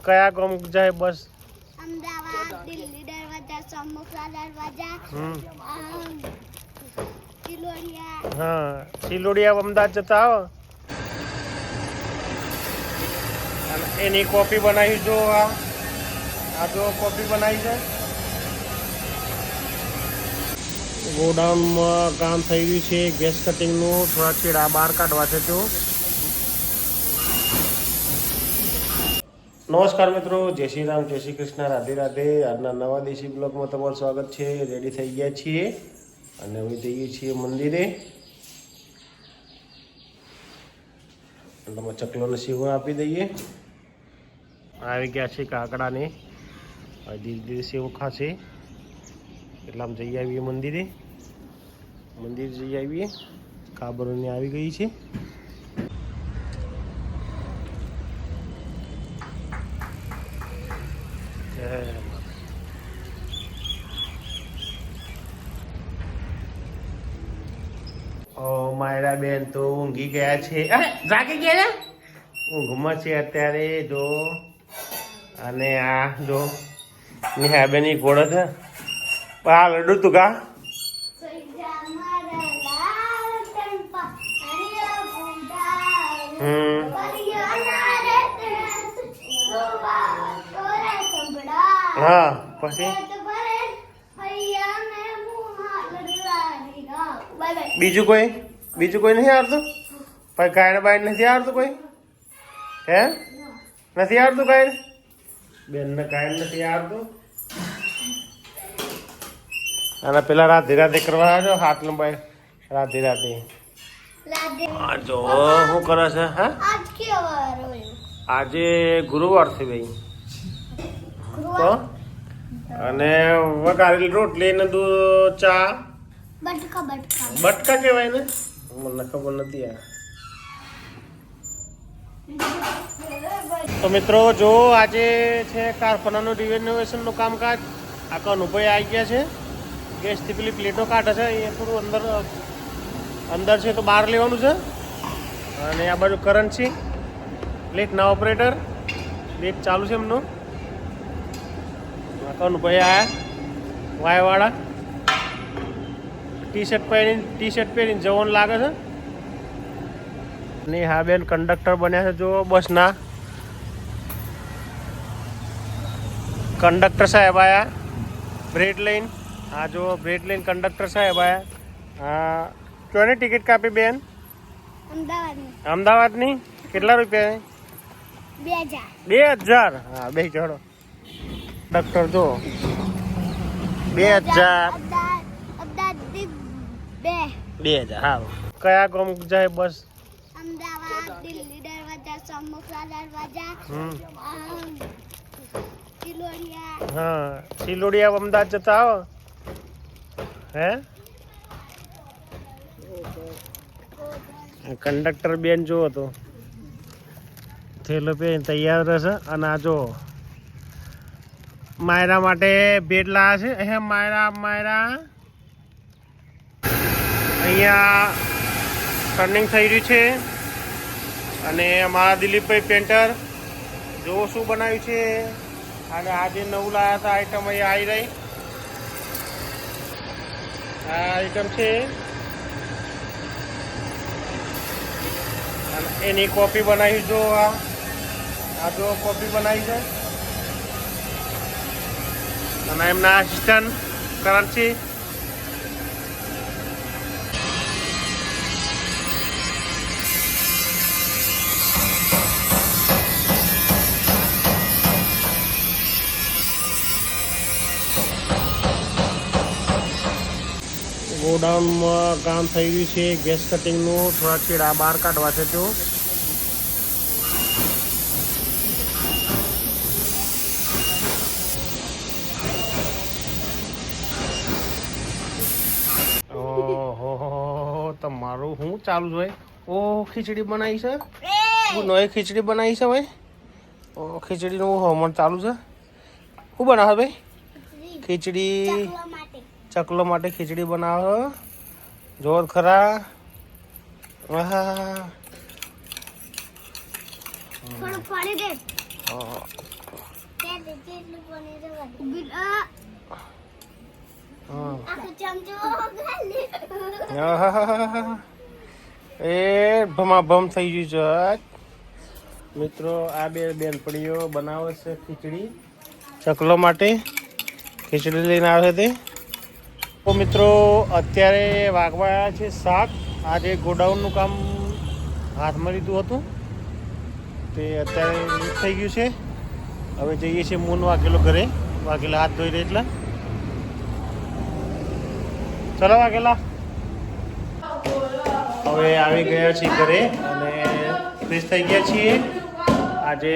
કયા ગામ જાય બસ? અમદાવાદ, દિલ્હી દરવાજા, સમોસા દરવાજા, સિલોડિયા. હા, સિલોડિયા અમદાવાદ જતા આવો. અને એની કોપી બનાવી જો. આ જો કોપી બનાવી છે. ગોડાઉનમાં કામ થઈ રહ્યું છે ગેસ કટિંગનું. થોડા છેડા બહાર કાઢવા છે તો. નમસ્કાર મિત્રો, જય શ્રી રામ, જય શ્રી કૃષ્ણ, રાધે રાધે. આજના નવા દેશી બ્લોગમાં તમારું સ્વાગત છે. રેડી થઈ ગયા છીએ અને અમે જઈએ છીએ મંદિરે. તમે ચકલોને સીવણ આપી દઈએ. આવી ગયા છે કાકડાને ધીરે ધીરે સેવ ખાશે. એટલે આમ જઈ આવીએ મંદિરે. મંદિર જઈ આવીએ. કાબરોની આવી ગઈ છે. ઓ માયરા બેન તો ઊંઘી ગયા છે. જાગી ગયા ને ઊંઘમાં છે અત્યારે જો. અને આ જો નિહાબેની ઘોડો છે. આ લડ્ડુ તું કા હા પછી બીજું કોઈ નહીં આવડતું? પછી ગાયણ બાયણ નથી આવડતું કોઈ? હે નથી આવડતું ગાયણ? બેનને ગાયણ નથી આવડતું. અને પેલા રાધે રાધે કરવા આવ્યો હાથ લંબાઈ. રાધે રાધે. હા જો શું કરે છે? હા આજે ગુરુવાર છે ભાઈ. તો અને વઘારેલી રોટલી ને દૂધ ચા. બટકા કહેવાય ને? મને ખબર નથી. તો મિત્રો જો આજે છે કારખાનાનું રિનોવેશનનું કામકાજ. આ કનુભાઈ આવી ગયા છે. ગેસથી પેલી પ્લેટો કાઢે છે. અહીંયા થોડું અંદર છે તો બહાર લેવાનું છે. અને આ બાજુ કરંટ છે. પ્લેટના ઓપરેટર પ્લેટ ચાલુ છે એમનું. કનુભાઈ આયા વાયવાળા. ટી શર્ટ પહેરીને જવાનું લાગે છે. ને હા બેન કંડક્ટર બન્યા છે જો બસના. કંડક્ટર સાહેબ આયા બ્રેડ લઈને. હા જો બ્રેડ લઈને કંડક્ટર સાહેબ આયા. હા કોની ટિકિટ કાપી બેન? અમદાવાદની. કેટલા રૂપિયા? 2000. હા બે ચડો. કંડક્ટર જો 2000. 2000. હા કયા ગામ જાય બસ? અમદાવાદ, દિલ્હી દરવાજા, સમોસા દરવાજા, સિલોડિયા. હા સિલોડિયા અમદાવાદ જતા આવો. હે કંડક્ટર બેન જુઓ તો થેલો પહેરીને તૈયાર રહેશે. અને આ જો માયરા માટે ભેટ લાવ્યા છે. હે માયરા અહીંયા ટર્નિંગ થઈ રહ્યું છે. અને અમારા દિલીપભાઈ પેન્ટર જો શું બનાવ્યું છે. અને આજે નવું લાવ્યા હતા આઈટમ અહીંયા આવી રહી. આ આઈટમ છે અને એની કોપી બનાવી જો. આ જો કોપી બનાવી છે. અને એમના આસિસ્ટન્ટ કરંટ. ગોડાઉનમાં કામ થઈ રહ્યું છે ગેસ કટિંગનું. થોડા છેડા બહાર કાઢવા છે તો. ઓહો તમારું શું ચાલુ છે? ઓ ખીચડી બનાવી છે. નવી ખીચડી બનાવી છે ભાઈ. ઓ ખીચડીનું હમણ ચાલુ છે. શું બનાવે ભાઈ? ખીચડી ચકલો માટે ખીચડી બનાવો. જોર ખરા. હા આખો ચમચો ખાલી આહાહાહા. એ ભમાભમ થઈ ગયું છે આજ. મિત્રો આ બે બેનપણીઓ બનાવે છે ખીચડી ચકલો માટે. ખીચડી લઈને આવે છે તે. તો મિત્રો અત્યારે વાગવા છે 7. આજે ગોડાઉનનું કામ હાથમાં લીધું હતું તે અત્યારે થઈ ગયું છે. હવે જઈએ છીએ મૂન વાગેલો ઘરે. વાગેલા હાથ ધોઈ રહે એટલા. ચલો વાગેલા. હવે આવી ગયા છીએ ઘરે અને ફ્રેશ થઈ ગયા છીએ. આજે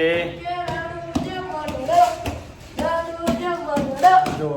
જો